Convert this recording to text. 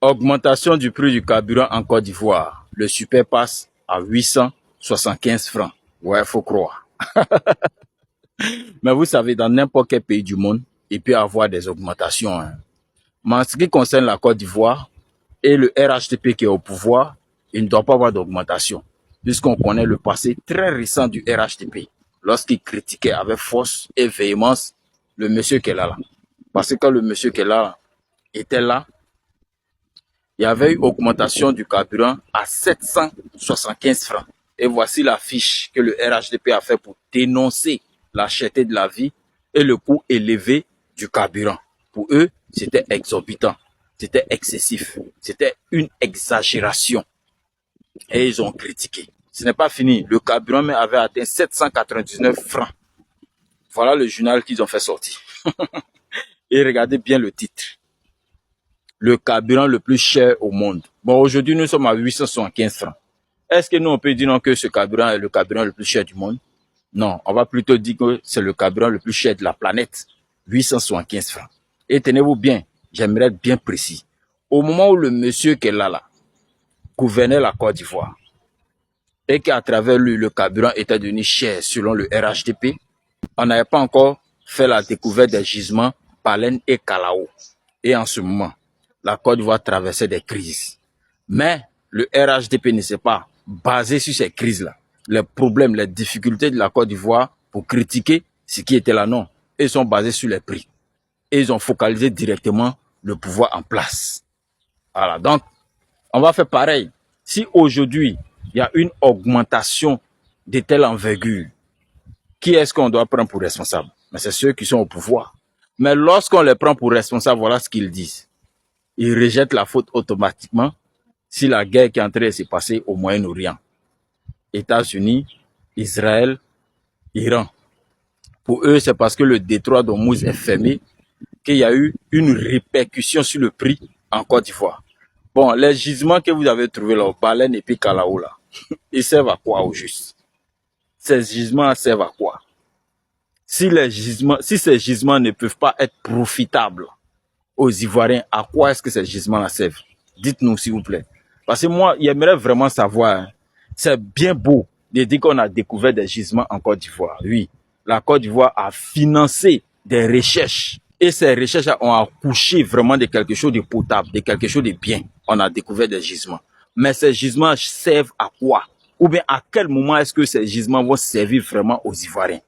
Augmentation du prix du carburant en Côte d'Ivoire. Le super passe à 875 francs. Ouais, faut croire. Mais vous savez, dans n'importe quel pays du monde, il peut y avoir des augmentations. Mais en ce qui concerne la Côte d'Ivoire et le RHDP qui est au pouvoir, il ne doit pas avoir d'augmentation. Puisqu'on connaît le passé très récent du RHDP, lorsqu'il critiquait avec force et véhémence le monsieur Kelala. Parce que quand le monsieur Kelala était là, il y avait eu augmentation du carburant à 775 francs. Et voici la fiche que le RHDP a fait pour dénoncer la cherté de la vie et le coût élevé du carburant. Pour eux, c'était exorbitant, c'était excessif, c'était une exagération. Et ils ont critiqué. Ce n'est pas fini. Le carburant même avait atteint 799 francs. Voilà le journal qu'ils ont fait sortir. Et regardez bien le titre. Le carburant le plus cher au monde. Bon, aujourd'hui, nous sommes à 875 francs. Est-ce que nous, on peut dire non que ce carburant est le carburant le plus cher du monde? Non, on va plutôt dire que c'est le carburant le plus cher de la planète. 875 francs. Et tenez-vous bien, j'aimerais être bien précis. Au moment où le monsieur qui est là, gouvernait la Côte d'Ivoire, et qu'à travers lui, le carburant était devenu cher selon le RHDP, on n'avait pas encore fait la découverte des gisements Baleine et Kalao. Et en ce moment, la Côte d'Ivoire traversait des crises. Mais le RHDP ne s'est pas basé sur ces crises-là. Les problèmes, les difficultés de la Côte d'Ivoire pour critiquer ce qui était là, non. Ils sont basés sur les prix. Et ils ont focalisé directement le pouvoir en place. Voilà, donc, on va faire pareil. Si aujourd'hui, il y a une augmentation de telle envergure, qui est-ce qu'on doit prendre pour responsable? Mais c'est ceux qui sont au pouvoir. Mais lorsqu'on les prend pour responsables, voilà ce qu'ils disent. Ils rejettent la faute automatiquement si la guerre qui est en train de se passer au Moyen-Orient. États-Unis, Israël, Iran. Pour eux, c'est parce que le détroit d'Ormuz est fermé qu'il y a eu une répercussion sur le prix en Côte d'Ivoire. Bon, les gisements que vous avez trouvés là, Baleine et puis Kalao là, ils servent à quoi au juste? Ces gisements servent à quoi? Si ces gisements ne peuvent pas être profitables aux Ivoiriens, à quoi est-ce que ces gisements-là servent? Dites-nous s'il vous plaît. Parce que moi, j'aimerais vraiment savoir, hein, c'est bien beau de dire qu'on a découvert des gisements en Côte d'Ivoire. Oui, la Côte d'Ivoire a financé des recherches. Et ces recherches ont accouché vraiment de quelque chose de potable, de quelque chose de bien. On a découvert des gisements. Mais ces gisements servent à quoi? Ou bien à quel moment est-ce que ces gisements vont servir vraiment aux Ivoiriens?